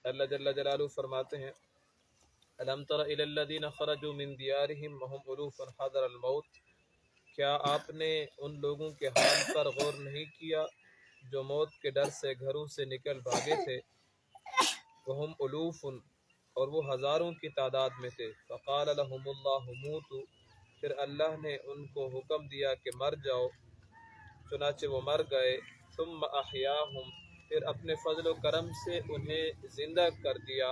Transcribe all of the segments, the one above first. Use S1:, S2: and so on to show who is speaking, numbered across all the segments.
S1: اللہ جل جلالہ فرماتے ہیں الم تر الی الذین خرجوا من دیارہم وهم الوف حذر الموت، کیا آپ نے ان لوگوں کے حال پر غور نہیں کیا جو موت کے ڈر سے گھروں سے نکل بھاگے تھے، وهم الوف اور وہ ہزاروں کی تعداد میں تھے، فقال لهم اللہ موتوا، پھر اللہ نے ان کو حکم دیا کہ مر جاؤ، چنانچہ وہ مر گئے، ثم احیاہم، پھر اپنے فضل و کرم سے انہیں زندہ کر دیا،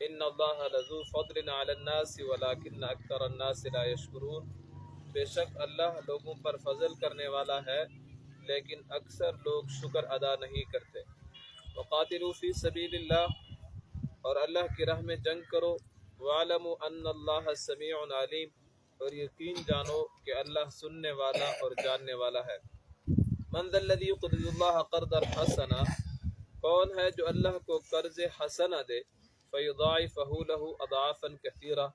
S1: ان اللہ لذو فضل علی الناس ولکن اکثر الناس لا یشکرون، بے شک اللہ لوگوں پر فضل کرنے والا ہے لیکن اکثر لوگ شکر ادا نہیں کرتے۔ وقاتلوا فی سبیل اللہ، اور اللہ کی راہ میں جنگ کرو، وَاعْلَمُوا أَنَّ اللَّهَ سَمِيعٌ عَلِيمٌ، اور یقین جانو کہ اللہ سننے والا اور جاننے والا ہے۔ مَنْ ذَا الَّذِي يُقْرِضُ اللَّهَ قَرْضًا حَسَنًا، کون ہے جو اللہ کو قرض حسنہ دے، فَيُضَاعِفَهُ لَهُ أَضْعَافًا كَثِيرَةً،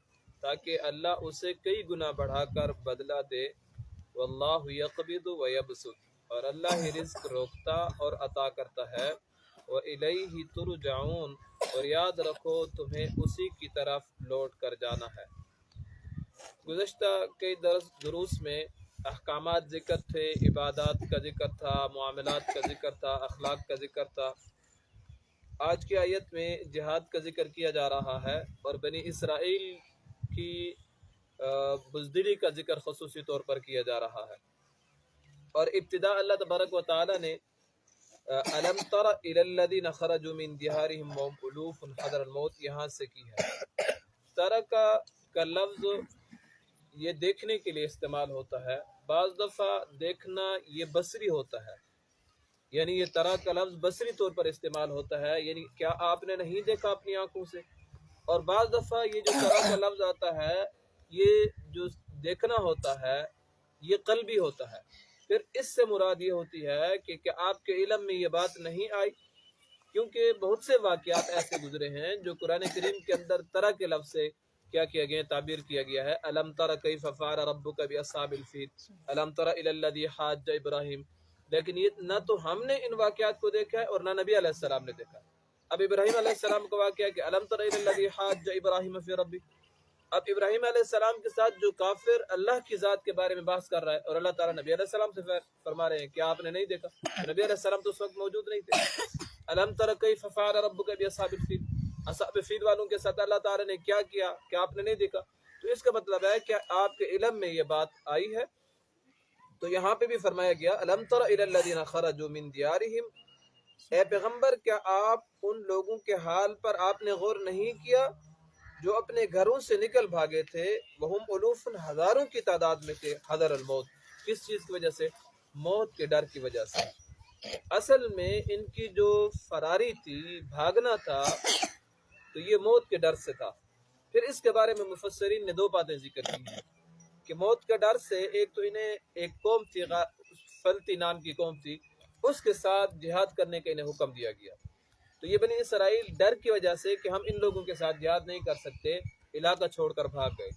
S1: تاکہ اللہ اسے کئی گنا بڑھا کر بدلہ دے، وَاللَّهُ يَقْبِضُ وَيَبْسُطُ، اور اللہ ہی رزق روکتا اور عطا کرتا ہے، وَإِلَيْهِ تُرْجَعُونَ، اور یاد رکھو تمہیں اسی کی طرف لوٹ کر جانا ہے۔ گزشتہ کئی دروس میں احکامات ذکر تھے، عبادات کا ذکر تھا، معاملات کا ذکر تھا، اخلاق کا ذکر تھا۔ آج کی آیت میں جہاد کا ذکر کیا جا رہا ہے اور بنی اسرائیل کی بزدلی کا ذکر خصوصی طور پر کیا جا رہا ہے، اور ابتدا اللہ تبارک و تعالی نے الم تر الی الذین خرجوا من دیارہم وهم الوف حذر الموت یہاں سے کی ہے۔ ترک کا لفظ یہ دیکھنے کے لیے استعمال ہوتا ہے، بعض دفعہ دیکھنا یہ بصری ہوتا ہے، یعنی یہ ترا کا لفظ بصری طور پر استعمال ہوتا ہے، یعنی کیا آپ نے نہیں دیکھا اپنی آنکھوں سے، اور بعض دفعہ یہ جو ترا کا لفظ آتا ہے یہ جو دیکھنا ہوتا ہے یہ قلبی ہوتا ہے۔ پھر اس سے مراد یہ ہوتی ہے کہ کیا آپ کے علم میں یہ بات نہیں آئی، کیونکہ بہت سے واقعات ایسے گزرے ہیں جو قرآن کریم کے اندر ترا کے لفظ سے کیا کیا گیا، تعبیر کیا گیا ہے۔ الم تر کیف فعل ربک باصحاب الفیل، الم تر الی الذی حاج ابراہیم، لیکن یہ نہ تو ہم نے ان واقعات کو دیکھا ہے اور نہ نبی علیہ السلام نے دیکھا۔ اب ابراہیم علیہ السلام کا واقعہ کہ الم تر الی الذی حاج ابراہیم فی ربہ، اب ابراہیم علیہ السلام کے ساتھ جو کافر اللہ کی ذات کے بارے میں بحث کر رہا ہے، اور اللہ تعالیٰ نبی علیہ السلام سے فرما رہے ہیں کہ آپ نے نہیں دیکھا، نبی علیہ السلام تو اس وقت موجود نہیں تھے۔ الم تر کیف فعل ربک باصحاب الفیل، اصحاب فیل والوں کے ساتھ اللہ تعالیٰ نے کیا کیا کہ آپ نے نہیں دیکھا، تو اس کا مطلب ہے کہ آپ کے علم میں یہ بات آئی ہے۔ تو یہاں پہ بھی فرمایا گیا الم تر الی الذین خرجوا من دیارہم، اے پیغمبر کیا آپ ان لوگوں کے حال پر آپ نے غور نہیں کیا جو اپنے گھروں سے نکل بھاگے تھے، وہم الوف، ہزاروں کی تعداد میں تھے، حذر الموت، کس چیز کی وجہ سے؟ موت کے ڈر کی وجہ سے۔ اصل میں ان کی جو فراری تھی، بھاگنا تھا، تو یہ موت کے ڈر سے تھا۔ پھر اس کے بارے میں مفسرین نے دو باتیں ذکر کی ہیں کہ موت کے ڈر سے ایک تو انہیں ایک قوم تھی، فلتی نام کی قوم تھی، اس کے ساتھ جہاد کرنے کا انہیں حکم دیا گیا، تو یہ بنی اسرائیل ڈر کی وجہ سے کہ ہم ان لوگوں کے ساتھ جہاد نہیں کر سکتے علاقہ چھوڑ کر بھاگ گئے۔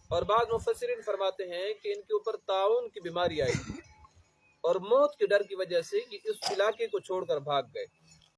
S1: اور بعض مفسرین فرماتے ہیں کہ ان کے اوپر طاعون کی بیماری آئی تھی اور موت کے ڈر کی وجہ سے اس علاقے کو چھوڑ کر بھاگ گئے۔